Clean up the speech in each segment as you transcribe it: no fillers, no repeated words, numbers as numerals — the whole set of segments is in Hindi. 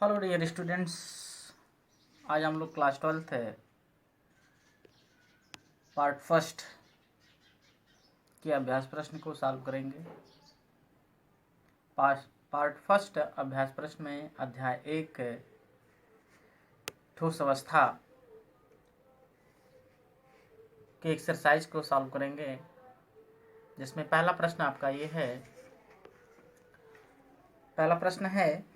हेलो डियर स्टूडेंट्स, आज हम लोग क्लास 12th है पार्ट फर्स्ट के अभ्यास प्रश्न को सॉल्व करेंगे। पार्ट फर्स्ट अभ्यास प्रश्न में अध्याय 1 ठोस अवस्था के एक्सरसाइज को सॉल्व करेंगे, जिसमें पहला प्रश्न आपका ये है। पहला प्रश्न है,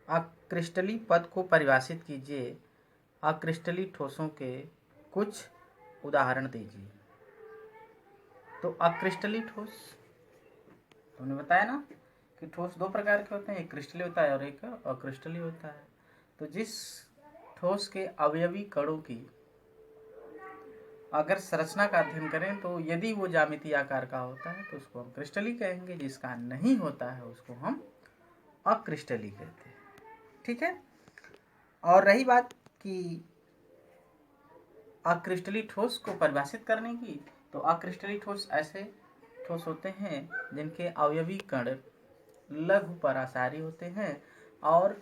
अक्रिस्टली पद को परिभाषित कीजिए। अक्रिस्टली ठोसों के कुछ उदाहरण दीजिए। तो अक्रिस्टली ठोस हमने बताया ना कि ठोस दो प्रकार के होते हैं, एक क्रिस्टली होता है और एक अक्रिस्टली होता है। तो जिस ठोस के अवयवी कणों की अगर संरचना का अध्ययन करें तो यदि वो ज्यामितीय आकार का होता है तो उसको हम क्रिस्टली कहेंगे, जिसका नहीं होता है उसको हम अक्रिस्टली कहते हैं। ठीक है। और रही बात कि अक्रिस्टली ठोस को परिभाषित करने की, तो अक्रिस्टली ठोस ऐसे ठोस होते हैं जिनके अवयवी कण लघु परासारी होते हैं और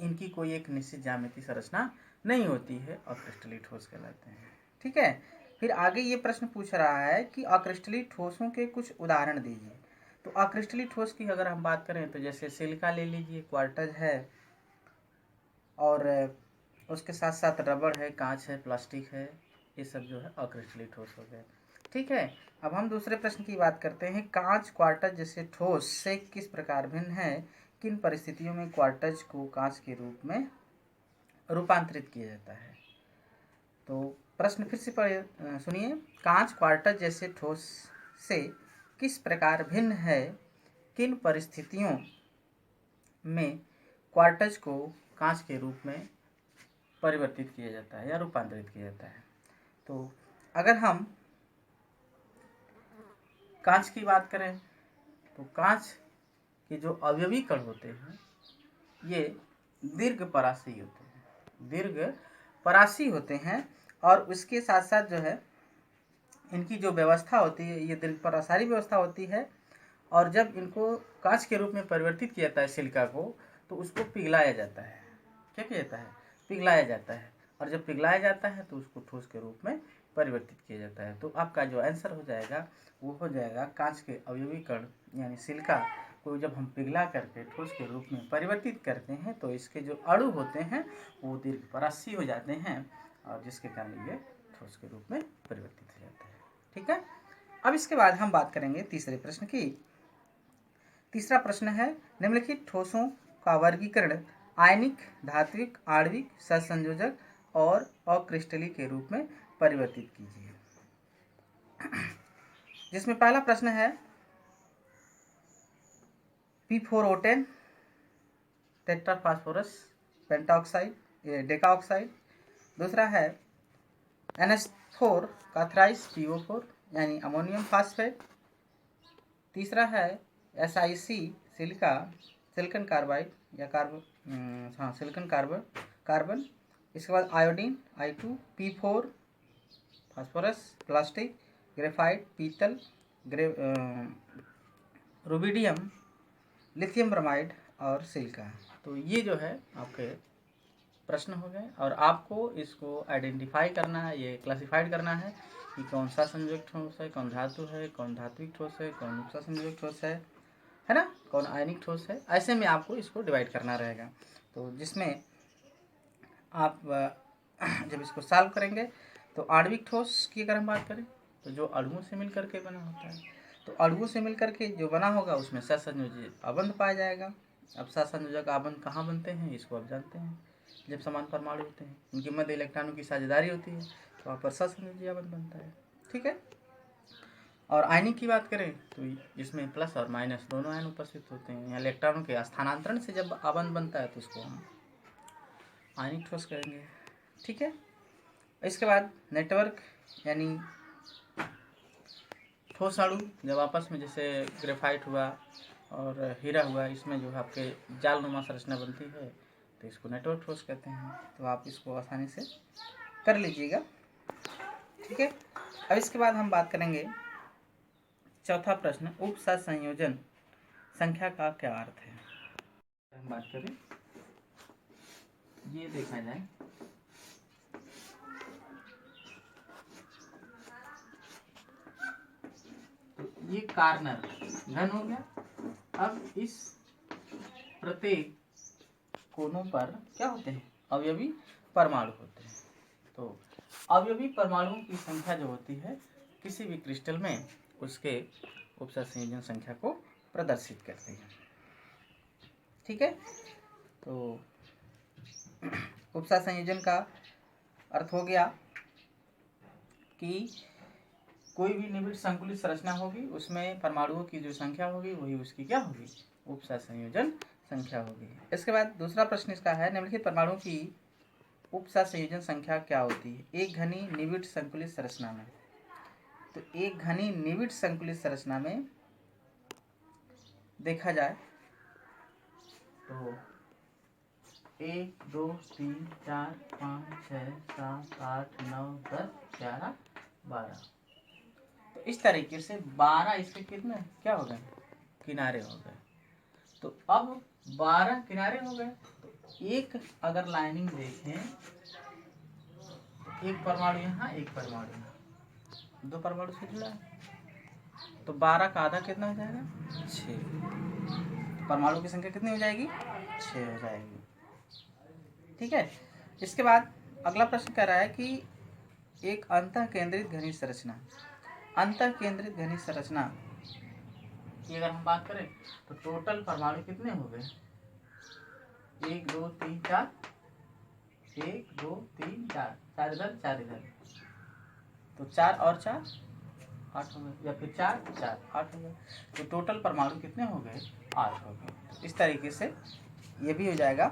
इनकी कोई एक निश्चित ज्यामितीय संरचना नहीं होती है, अक्रिस्टली ठोस कहलाते हैं। ठीक है। फिर आगे ये प्रश्न पूछ रहा है कि अक्रिस्टली ठोसों के कुछ उदाहरण दीजिए। तो अक्रिस्टली ठोस की अगर हम बात करें तो जैसे सिलिका ले लीजिए, क्वार्टज है और उसके साथ साथ रबड़ है, कांच है, प्लास्टिक है, ये सब जो है अक्रिस्टली ठोस हो गए। ठीक है। अब हम दूसरे प्रश्न की बात करते हैं। कांच क्वार्टज जैसे ठोस से किस प्रकार भिन्न है? किन परिस्थितियों में क्वार्टज को कांच के रूप में रूपांतरित किया जाता है? तो प्रश्न फिर से सुनिए। कांच क्वार्टज जैसे ठोस से किस प्रकार भिन्न है? किन परिस्थितियों में क्वार्टज को कांच के रूप में परिवर्तित किया जाता है या रूपांतरित किया जाता है? तो अगर हम कांच की बात करें तो कांच के जो अवयवी कण होते हैं ये दीर्घ परासी होते हैं, दीर्घ परासी होते हैं और उसके साथ साथ जो है इनकी जो व्यवस्था होती है ये दीर्घ परासारी व्यवस्था होती है। और जब इनको कांच के रूप में परिवर्तित किया जाता है सिलिका को, तो उसको पिघलाया जाता है। क्या किया जाता है? पिघलाया जाता है। और जब पिघलाया जाता है तो उसको ठोस के रूप में परिवर्तित किया जाता है। तो आपका जो आंसर हो जाएगा वो हो जाएगा कांच के अवयवी कण यानी सिलिका को जब हम पिघला करके ठोस के रूप में परिवर्तित करते हैं तो इसके जो अणु होते हैं वो दीर्घ परासी हो जाते हैं और जिसके कारण ये ठोस के रूप में परिवर्तित हो जाते हैं। ठीक है। अब इसके बाद हम बात करेंगे तीसरे प्रश्न की। तीसरा प्रश्न है, निम्नलिखित ठोसों का वर्गीकरण आयनिक, धात्विक, आणविक, सहसंयोजक और अक्रिस्टली के रूप में परिवर्तित कीजिए। जिसमें पहला प्रश्न है P4O10 टेट्राफास्फोरस पेंटाऑक्साइड डेकाऑक्साइड। दूसरा है NH4 का PO4 यानी अमोनियम फास्फेट। तीसरा है SiC सिलिका सिलिकॉन कार्बाइड या सिलिकॉन कार्बन। इसके बाद iodine I2P4 phosphorus plastic, graphite पीतल, रुबिडियम, लिथियम ब्रोमाइड और सिलिका। तो ये जो है आपके प्रश्न हो गए और आपको इसको आइडेंटिफाई करना है, ये क्लासिफाइड करना है कि कौन सा संयोजक ठोस है, कौन धातु है, कौन धात्विक ठोस है, कौन दूसरा संयोजक ठोस है ना, कौन आयनिक ठोस है। ऐसे में आपको इसको डिवाइड करना रहेगा। तो जिसमें आप जब इसको सॉल्व करेंगे तो आणविक ठोस की अगर हम बात करें तो जो अणुओं से मिलकर के बना होता है, तो अणुओं से मिलकर के जो बना होगा उसमें सहसंयोजक आबंध पाया जाएगा। अब सहसंयोजक आबंध कहाँ बनते हैं इसको आप जानते हैं, जब समान परमाणु होते हैं उनके मध्य इलेक्ट्रॉनों की साझेदारी होती है तो वहाँ पर सहसंयोजक आबंध बनता है। ठीक है। और आयनिक की बात करें तो इसमें प्लस और माइनस दोनों आयन उपस्थित होते हैं। यहाँ इलेक्ट्रॉनों के स्थानांतरण से जब आबंध बनता है तो उसको हम आयनिक ठोस करेंगे। ठीक है। इसके बाद नेटवर्क यानी ठोस अणु जब आपस में जैसे ग्रेफाइट हुआ और हीरा हुआ, इसमें जो आपके जालनुमा संरचना बनती है तो इसको नेटवर्क ठोस कहते हैं। तो आप इसको आसानी से कर लीजिएगा। ठीक है। अब इसके बाद हम बात करेंगे चौथा प्रश्न, उप सहसंयोजन संख्या का क्या अर्थ है। हम बात करें, ये देखा जाए तो ये कार्नर घन हो गया। अब इस प्रत्येक कोनों पर क्या होते हैं, अवयवी परमाणु होते हैं। तो अवयवी परमाणुओं की संख्या जो होती है किसी भी क्रिस्टल में उसके उपसा संयोजन संख्या को प्रदर्शित करती है। ठीक है, तो उपसा संयोजन का अर्थ हो गया कि कोई भी निबिड़ संकुलित संरचना होगी उसमें परमाणुओं की जो संख्या होगी वही उसकी क्या होगी, उपसा संयोजन संख्या होगी। इसके बाद दूसरा प्रश्न इसका है, निम्नलिखित परमाणुओं की उपसा संयोजन संख्या क्या होती है एक घनी निबिड़ संकुलित संरचना में। तो एक घनी निबिड़ संकुलित संरचना में देखा जाए तो 1 2 3 4 5 6 7 8 9 10 11 12। तो इस तरीके से 12 इसके कितने क्या हो गए, किनारे हो गए। तो अब 12 किनारे हो गए। तो एक अगर लाइनिंग देखें, एक परमाणु यहाँ एक परमाणु यहाँ, दो परमाणु से जुड़ा है, तो 12 का आधा कितना हो जाएगा, 6। परमाणु की संख्या कितनी हो जाएगी, 6 हो जाएगी। ठीक है, इसके बाद अगला प्रश्न कह रहा है कि एक अंतः केंद्रित घनी संरचना, अंतः केंद्रित घनी संरचना की अगर हम बात करें तो टोटल परमाणु कितने हो गए, 1 2 3 4, 1 2 3 4, 4 इधर 4 इधर, तो 4 और 4 8 हो गए, या फिर 4 4 8 हो गए। तो टोटल परमाणु कितने हो गए, 8 हो गए। इस तरीके से ये भी हो जाएगा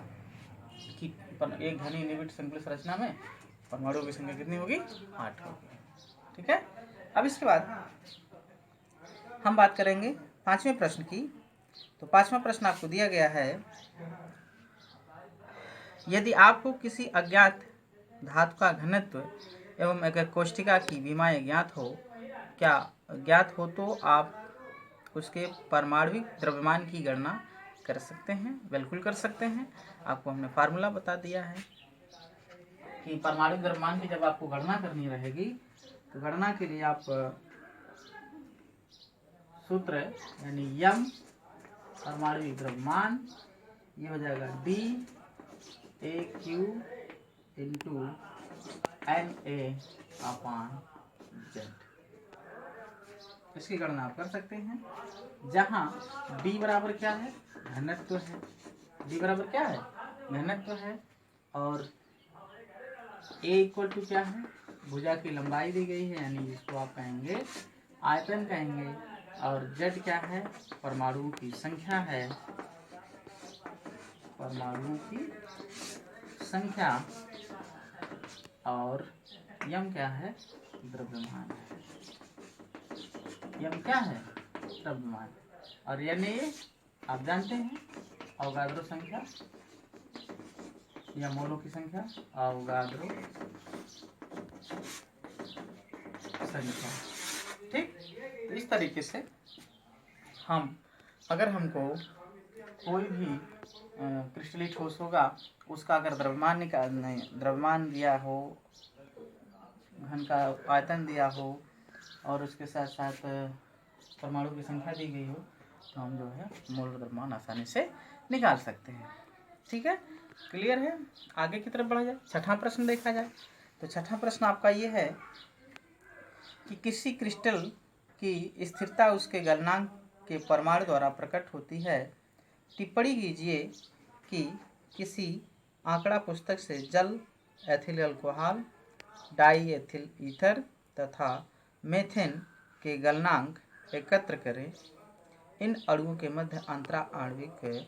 कि एक घनी निबिड़ संकुलित संरचना में परमाणुओं की संख्या कितनी होगी, 8 होगी। ठीक है, अब इसके बाद हम बात करेंगे पांचवें प्रश्न की। तो पांचवा प्रश्न आपको दिया गया है, यदि आपको किसी अज्ञात धातु का घनत्व एवं अगर कोष्ठिका की विमाएं ज्ञात हो, क्या ज्ञात हो तो आप उसके परमाणविक द्रव्यमान की गणना कर सकते हैं। बिल्कुल कर सकते हैं, आपको हमने फार्मूला बता दिया है कि परमाणविक द्रव्यमान की जब आपको गणना करनी रहेगी तो गणना के लिए आप सूत्र यानी यम परमाणविक द्रव्यमान ये हो जाएगा DAQ इंटू NA/Z। इसकी गणना आप कर सकते हैं, जहां D बराबर क्या है, घनत्व है। D बराबर क्या है, घनत्व है। और A इक्वल टू क्या है, भुजा की लंबाई दी गई है, यानी जिसको आप कहेंगे आयतन कहेंगे। और Z क्या है, परमाणुओं की संख्या है, परमाणुओं की संख्या। और यम क्या है, द्रव्यमान है। यम क्या है, द्रव्यमान। और यानी आप जानते हैं अवगाद्रो संख्या या मोलों की संख्या, अवगाद्रो संख्या। ठीक, तो इस तरीके से हम अगर हमको कोई भी क्रिस्टलीय ठोस होगा उसका अगर द्रव्यमान दिया हो, घन का आयतन दिया हो और उसके साथ साथ परमाणु की संख्या दी गई हो, तो हम जो है मोल द्रव्यमान आसानी से निकाल सकते हैं। ठीक है, क्लियर है। आगे की तरफ बढ़ा जाए, छठा प्रश्न देखा जाए। तो छठा प्रश्न आपका ये है कि किसी क्रिस्टल की स्थिरता उसके गलनांक के परमाणु द्वारा प्रकट होती है। टिप्पणी कीजिए कि किसी आंकड़ा पुस्तक से जल, ethyl alcohol, die ethyl ether तथा मेथेन के गलनांक एकत्र करें। इन अणुओं के मध्य अंतरा आणविक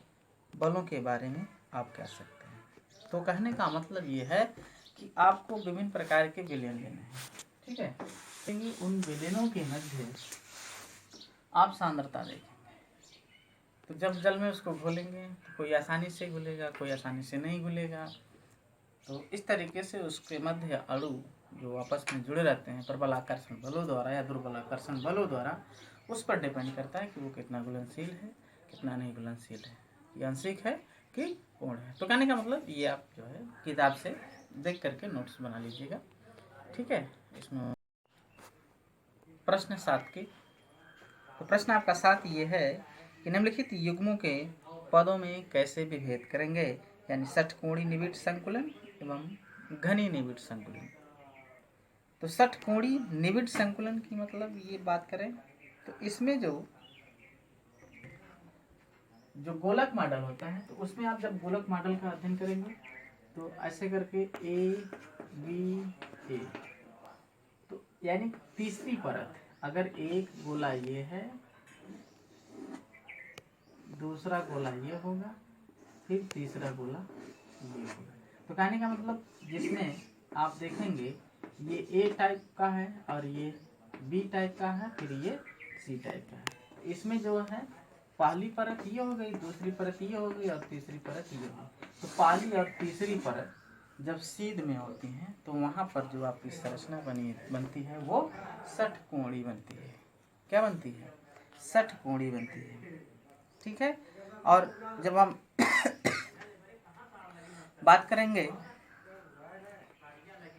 बलों के बारे में आप कह सकते हैं। तो कहने का मतलब ये है कि आपको विभिन्न प्रकार के विलयन लेने हैं। ठीक है, उन विलयनों के मध्य आप सांद्रता देखेंगे। तो जब जल में उसको घोलेंगे तो कोई आसानी से घुलेगा, कोई आसानी से नहीं घुलेगा। तो इस तरीके से उसके मध्य अणु जो आपस में जुड़े रहते हैं प्रबल आकर्षण बलों द्वारा या दुर्बल आकर्षण बलों द्वारा, उस पर डिपेंड करता है कि वो कितना घुलनशील है, कितना नहीं घुलनशील है, ये आंशिक है कि पूर्ण है। तो कहने का मतलब ये आप जो है किताब से देख करके नोट्स बना लीजिएगा, ठीक है। इसमें प्रश्न 7 की, तो प्रश्न आपका 7 ये है कि निम्नलिखित युग्मों के पदों में कैसे विभेद करेंगे, यानी षटकोणीय निबिड़ संकुलन एवं घनी निबिड़ संकुलन। तो षटकोणीय निबिड़ संकुलन की मतलब ये बात करें तो इसमें जो गोलक मॉडल होता है, तो उसमें आप जब गोलक मॉडल का अध्ययन करेंगे तो ऐसे करके ए बी ए, तो यानी तीसरी परत, अगर एक गोला ये है, दूसरा गोला ये होगा, फिर तीसरा गोला ये होगा। तो कहने का मतलब जिसमें आप देखेंगे ये ए टाइप का है और ये बी टाइप का है, फिर ये सी टाइप का है। तो इसमें जो है पहली परत ये हो गई, दूसरी परत ये हो गई और तीसरी परत ये हो गई। तो पहली और तीसरी परत जब सीध में होती हैं तो वहाँ पर जो आपकी संरचना बनती है वो षटकोणीय बनती है। क्या बनती है? षटकोणीय बनती है, ठीक है। और जब हम बात करेंगे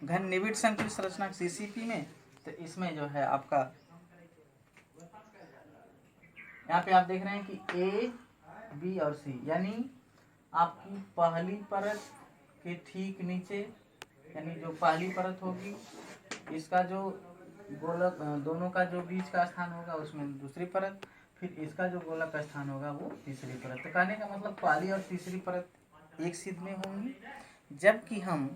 घन निबिड़ संकुल संरचना सीसीपी में, तो इसमें जो है आपका यहाँ पे आप देख रहे हैं कि ए बी और सी, यानी आपकी पहली परत के ठीक नीचे, यानी जो पहली परत होगी इसका जो गोलक दोनों का जो बीच का स्थान होगा उसमें दूसरी परत, फिर इसका जो गोलक का स्थान होगा वो तीसरी परत। तो कहने का मतलब पहली और तीसरी परत एक सीध में होंगी, जबकि हम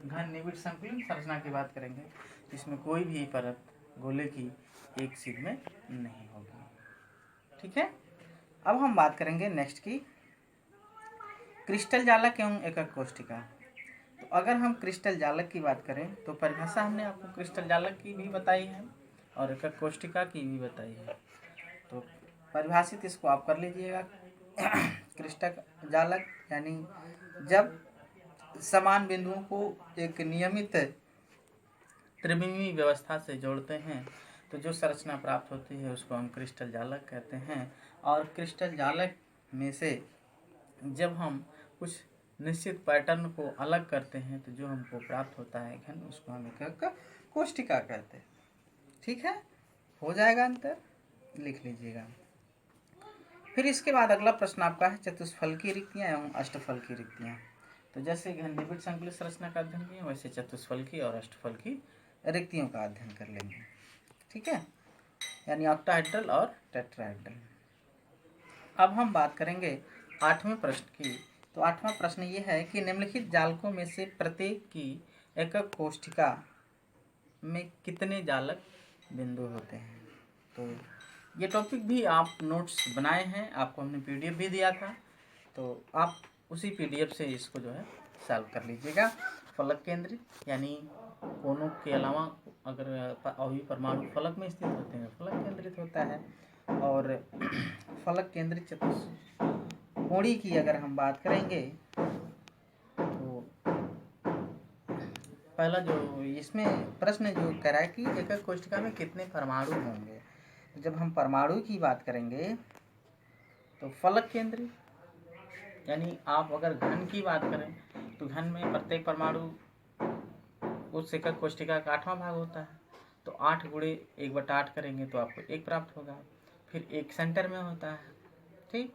घन निबिड़ संकुलन संरचना की बात करेंगे इसमें कोई भी परत गोले की एक सीध में नहीं होगी, ठीक है। अब हम बात करेंगे नेक्स्ट की क्रिस्टल जालक एवं एकक कोष्ठिका। तो अगर हम क्रिस्टल जालक की बात करें तो परिभाषा हमने आपको क्रिस्टल जालक की भी बताई है और एकक कोष्ठिका की भी बताई है। तो परिभाषित इसको आप कर लीजिएगा। क्रिस्टल जालक यानी जब समान बिंदुओं को एक नियमित त्रिविमीय व्यवस्था से जोड़ते हैं तो जो संरचना प्राप्त होती है उसको हम क्रिस्टल जालक कहते हैं। और क्रिस्टल जालक में से जब हम कुछ निश्चित पैटर्न को अलग करते हैं तो जो हमको प्राप्त होता है घन, उसको हम एकक कोष्ठिका कहते हैं, ठीक है। हो जाएगा अंतर, लिख लीजिएगा। फिर इसके बाद अगला प्रश्न आपका है चतुष्फलकीय रिक्तियाँ एवं अष्टफलकीय रिक्तियाँ। तो जैसे घन निबिड़ संकुलित संरचना का अध्ययन किया वैसे चतुष्फलकीय और अष्टफलकीय रिक्तियों का अध्ययन कर लेंगे, ठीक है, यानी ऑक्टाहेड्रल और टेट्राहेड्रल। अब हम बात करेंगे 8वें प्रश्न की। तो 8वां प्रश्न ये है कि निम्नलिखित जालकों में से प्रत्येक की एकक कोष्ठिका में कितने जालक बिंदु होते हैं। तो ये टॉपिक भी आप नोट्स बनाए हैं, आपको हमने पीडीएफ भी दिया था, तो आप उसी पीडीएफ से इसको जो है सॉल्व कर लीजिएगा। फलक केंद्रित यानी कोनों के अलावा अगर अवयवी परमाणु फलक में स्थित होते हैं फलक केंद्रित होता है। और फलक केंद्रित चतुष्कोणीय की अगर हम बात करेंगे तो पहला जो इसमें प्रश्न जो कह रहा है कि एकक कोष्ठिका में कितने परमाणु होंगे। तो जब हम परमाणु की बात करेंगे तो फलक केंद्रित यानी आप अगर घन की बात करें तो घन में प्रत्येक परमाणु उस एकक कोष्ठिका का 8वां भाग होता है, तो 8 गुणे 1/8 करेंगे तो आपको 1 प्राप्त होगा। फिर एक सेंटर में होता है, ठीक।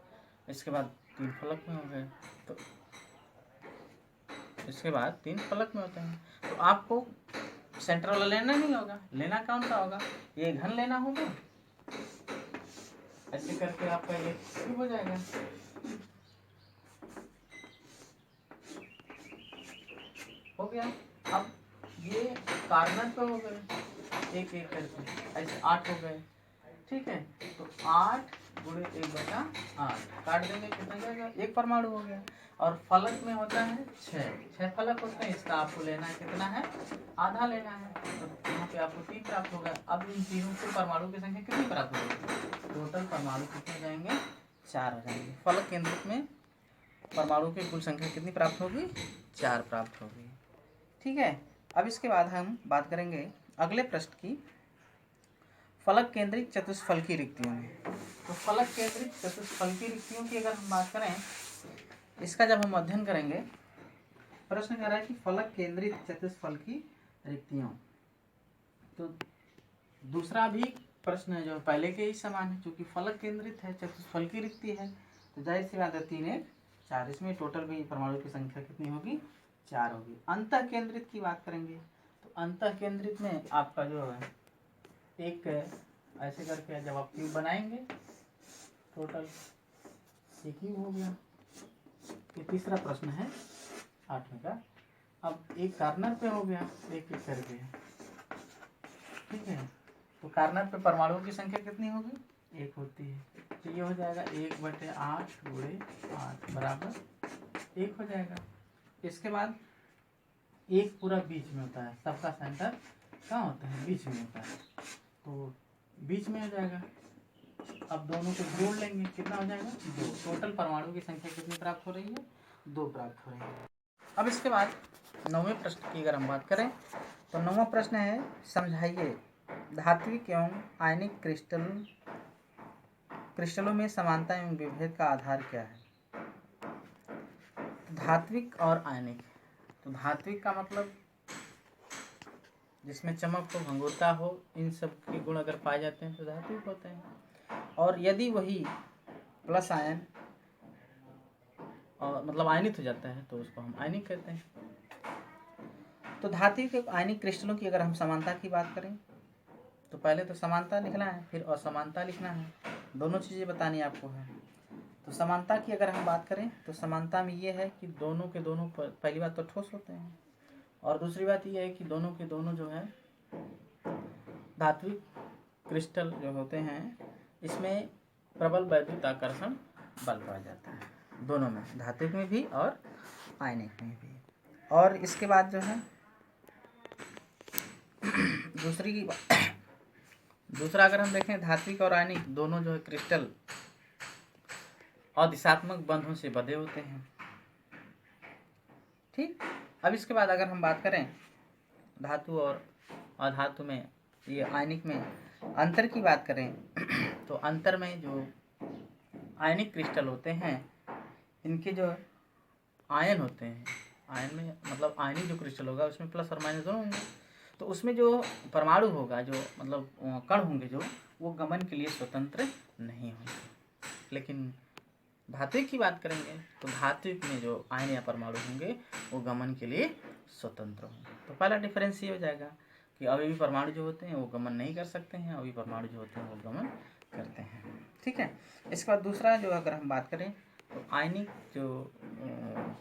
इसके बाद 3 फलक में हो गए, तो इसके बाद 3 फलक में होते हैं। तो आपको सेंटर वाला लेना नहीं होगा, लेना कौन सा होगा, ये घन लेना होगा। ऐसे करके आपका ये हो जाएगा। हो गया। अब ये कार्बन पे हो गए एक एक करके, ऐसे 8 हो गए, ठीक है। तो 8 गुणे 1/8 काट देंगे, कितना जाएगा, 1 परमाणु हो गया। और फलक में होता है 6 फलक होते हैं, इसका आपको लेना है कितना है, आधा लेना है। तो यहाँ पे आपको 3 प्राप्त होगा। अब इन तीनों से परमाणु की संख्या कितनी प्राप्त होगी, टोटल परमाणु कितने हो जाएंगे, 4 हो जाएंगे। फलक केंद्रित में परमाणु की कुल संख्या कितनी प्राप्त होगी, 4 प्राप्त होगी, ठीक है। अब इसके बाद हम बात करेंगे अगले प्रश्न की, फलक केंद्रित चतुष्फलकीय रिक्तियों में। तो फलक केंद्रित चतुष्फलकी रिक्तियों की अगर हम बात करें, इसका जब हम अध्ययन करेंगे, प्रश्न कह रहा है कि फलक केंद्रित चतुष्फलकी रिक्तियों, तो दूसरा भी प्रश्न है जो पहले के ही समान है, क्योंकि फलक केंद्रित है, चतुष्फलकी रिक्ति है, तो जाहिर सी बात है 3 1 4, इसमें टोटल भी परमाणु की संख्या कितनी होगी, 4 होगी। अंतः केंद्रित की बात करेंगे, तो अंतः केंद्रित में आपका जो है एक ऐसे करके जब आप क्यूब बनाएंगे, टोटल एक ही हो गया। ये तीसरा प्रश्न है 8वें का। अब एक कार्नर पे हो गया एक एक करके, ठीक है। तो कार्नर पे परमाणुओं की संख्या कितनी होगी, 1 होती है, तो ये हो जाएगा 1/8 गुणे 8 बराबर 1 हो जाएगा। इसके बाद एक पूरा बीच में होता है, सबका सेंटर कहाँ होता है, बीच में होता है, तो बीच में हो जाएगा। अब दोनों को जोड़ लेंगे, कितना हो जाएगा, 2। टोटल परमाणु की संख्या कितनी प्राप्त हो रही है, 2 प्राप्त हो रही है। अब इसके बाद 9वें प्रश्न की अगर हम बात करें, तो 9वां प्रश्न है, समझाइए धात्विक एवं आयनिक क्रिस्टलों में समानता एवं विभेद का आधार क्या है। धात्विक और आयनिक, तो धात्विक का मतलब जिसमें चमक हो, भंगुरता हो, इन सब के गुण अगर पाए जाते हैं तो धात्विक होते हैं। और यदि वही प्लस आयन और मतलब आयनित हो जाता है तो उसको हम आयनिक कहते हैं। तो धात्विक और आयनिक क्रिस्टलों की अगर हम समानता की बात करें, तो पहले तो समानता लिखना है, फिर असमानता लिखना है, दोनों चीज़ें बतानी आपको है। तो समानता की अगर हम बात करें, तो समानता में ये है कि दोनों के दोनों पहली बात तो ठोस होते हैं, और दूसरी बात ये है कि दोनों के दोनों जो है धात्विक क्रिस्टल जो होते हैं, इसमें प्रबल वैद्युत आकर्षण बल पाया जाता है, दोनों में, धात्विक में भी और आयनिक में भी। और इसके बाद जो है दूसरा अगर हम देखें, धात्विक और आयनिक दोनों जो है क्रिस्टल अदिशात्मक बंधों से बंधे होते हैं, ठीक। अब इसके बाद अगर हम बात करें धातु और अधातु में, ये आयनिक में अंतर की बात करें, तो अंतर में जो आयनिक क्रिस्टल होते हैं, इनके जो आयन होते हैं, आयन में मतलब आयनिक जो क्रिस्टल होगा उसमें प्लस और माइनस दोनों होंगे, तो उसमें जो परमाणु होगा, जो मतलब कण होंगे, जो वो गमन के लिए स्वतंत्र नहीं होंगे। लेकिन धात्विक की बात करेंगे, तो धात्विक में जो आयन या परमाणु होंगे वो गमन के लिए स्वतंत्र होंगे। तो पहला डिफरेंस ये हो जाएगा कि अवयवी परमाणु जो होते हैं वो गमन नहीं कर सकते हैं, अवयवी परमाणु जो होते हैं वो गमन करते हैं, ठीक है। इसके बाद दूसरा जो अगर हम बात करें, तो आयनिक जो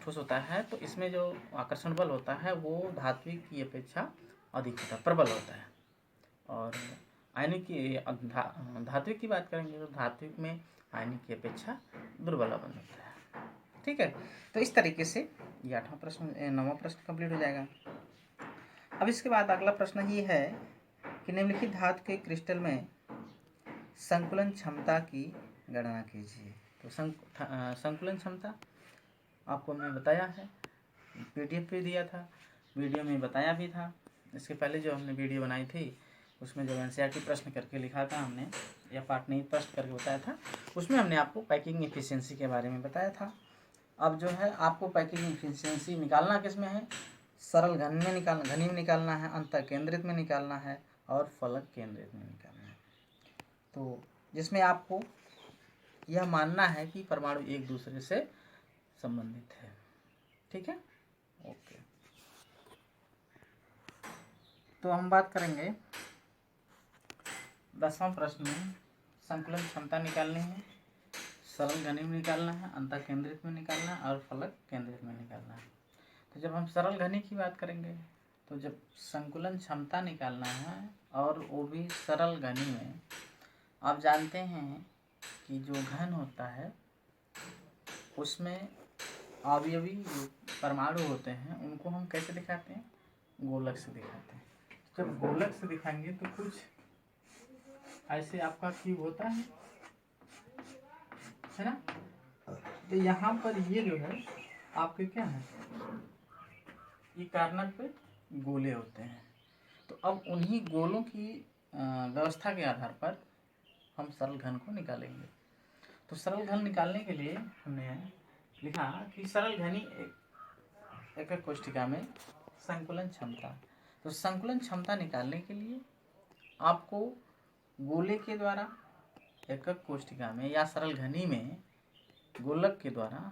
ठोस होता है, तो इसमें जो आकर्षण बल होता है वो धात्विक की अपेक्षा अधिक होता है, प्रबल होता है। और आयनिक की धात्विक की बात करेंगे, तो धात्विक में आयनिक की अपेक्षा दुर्बल बल होता है, ठीक है। तो इस तरीके से ये 8वां प्रश्न 9वां प्रश्न कंप्लीट हो जाएगा। अब इसके बाद अगला प्रश्न ये है कि निम्नलिखित धातु के क्रिस्टल में संकुलन क्षमता की गणना कीजिए। तो संकुलन क्षमता आपको मैं बताया है, PDF पे दिया था, वीडियो में बताया भी था। इसके पहले जो हमने वीडियो बनाई थी उसमें जो NCERT प्रश्न करके लिखा था हमने, या पाठनीति प्रश्न करके बताया था, उसमें हमने आपको पैकिंग एफिशिएंसी के बारे में बताया था। अब जो है आपको पैकिंग एफिशिएंसी निकालना किस में है, सरल घन में निकालना, घनी में निकालना है, अंतः केंद्रित में निकालना है, और फलक केंद्रित में निकालना है। तो जिसमें आपको यह मानना है कि परमाणु एक दूसरे से संबंधित है, ठीक है, ओके। तो हम बात करेंगे 10वां प्रश्न में, संकुलन क्षमता निकालनी है, सरल घनी में निकालना है, अंतः केंद्रित में निकालना है, और फलक केंद्रित में निकालना है। तो जब हम सरल घनी की बात करेंगे, तो जब संकुलन क्षमता निकालना है और वो भी सरल घनी में, आप जानते हैं कि जो घन होता है उसमें अवयवी जो परमाणु होते हैं उनको हम कैसे दिखाते हैं, गोलक से दिखाते हैं। जब गोलक से दिखाएंगे तो कुछ ऐसे आपका क्यूब होता है ना, तो यहाँ पर ये जो है आपके क्या है, ये कार्नर पे गोले होते हैं। तो अब उन्हीं गोलों की व्यवस्था के आधार पर हम सरल घन को निकालेंगे। तो सरल घन निकालने के लिए हमने लिखा कि सरल घनी एक कोष्ठिका में संकुलन क्षमता। तो संकुलन क्षमता निकालने के लिए आपको गोले के द्वारा एकक कोष्ठिका में या सरल घनी में गोलक के द्वारा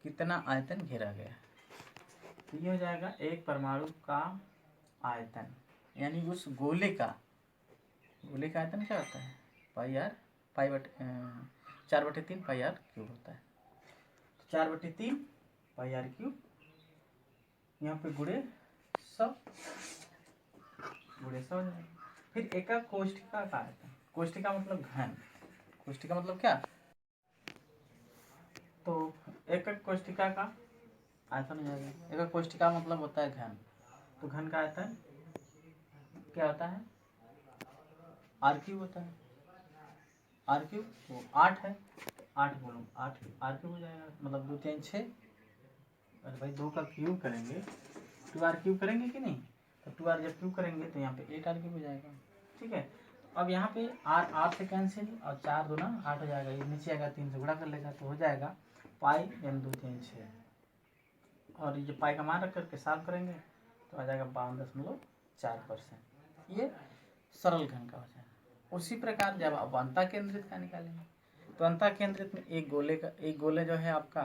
कितना आयतन घेरा गया है, तो ये हो जाएगा एक परमाणु का आयतन, यानी उस गोले का आयतन क्या होता है, पाई आर, 4/3 पाई आर क्यूब होता है। तो 4/3 पाई आर क्यूब, यहाँ पे गुणे 100 हो जाएगा। फिर एकक कोष्ठिका का आयतन, कोष्ठिका मतलब घन, कोष्ठिका मतलब क्या, तो एकक कोष्ठिका का आयतन हो जाएगा। एकक कोष्ठिका मतलब होता है घन, तो घन का आयतन क्या होता है, आर क्यूब होता है। आर क्यूब तो 8 है, 8 बोलो 8 आर क्यूब हो जाएगा, मतलब 2 3 6। अरे भाई 2 का क्यूब करेंगे 2 आर क्यूब करेंगे कि नहीं, तो 2 आर जब क्यूब करेंगे तो यहाँ पे 8 आर क्यूब हो जाएगा। ठीक है, अब यहाँ पे आर से कैंसिल और 4 दूना 8 हो जाएगा, ये नीचे आएगा 3 से गुणा कर लेगा तो हो जाएगा पाई यानी 2 3 6, और ये पाई का मान रख करके साफ करेंगे तो आ जाएगा 52.4%। ये सरल घन का हो जाएगा। उसी प्रकार जब आप अंतः केंद्रित का निकालेंगे तो अंतः केंद्रित में एक गोले जो है आपका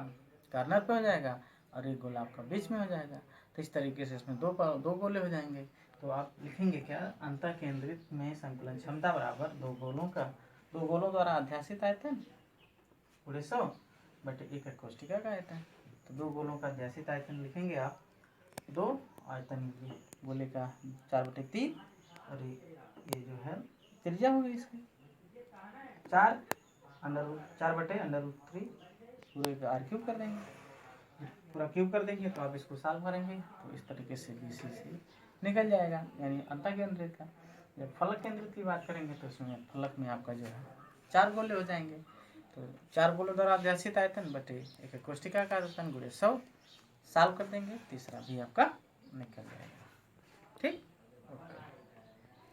कार्नर पे हो जाएगा और एक गोला आपका बीच में हो जाएगा। तो इस तरीके से इसमें दो गोले हो जाएंगे। तो आप लिखेंगे क्या, अंतः केंद्रित में संकुलन क्षमता बराबर दो गोलों द्वारा अध्यासित आयतन पूरे 100 बटे एक कोष्ठिका का आयतन। तो 2 गोलों का अध्यासित आयतन लिखेंगे आप 2 आयतन गोले का 4/3 और ये जो है त्रिज्या होगी इसकी 4/√3 पूरे का आर क्यूब कर देंगे, पूरा क्यूब कर देंगे तो आप इसको सॉल्व करेंगे तो इस तरीके से BC से निकल जाएगा, यानी अंतः केंद्रित का। जब फलक केंद्रित की बात करेंगे तो इसमें फलक में आपका जो है 4 गोले हो जाएंगे। तो 4 गोलों द्वारा अध्यासित आयतन बटे एक कोष्ठिका का आयतन गुणे 100 सॉल्व कर देंगे, तीसरा भी आपका निकल जाएगा। ठीक।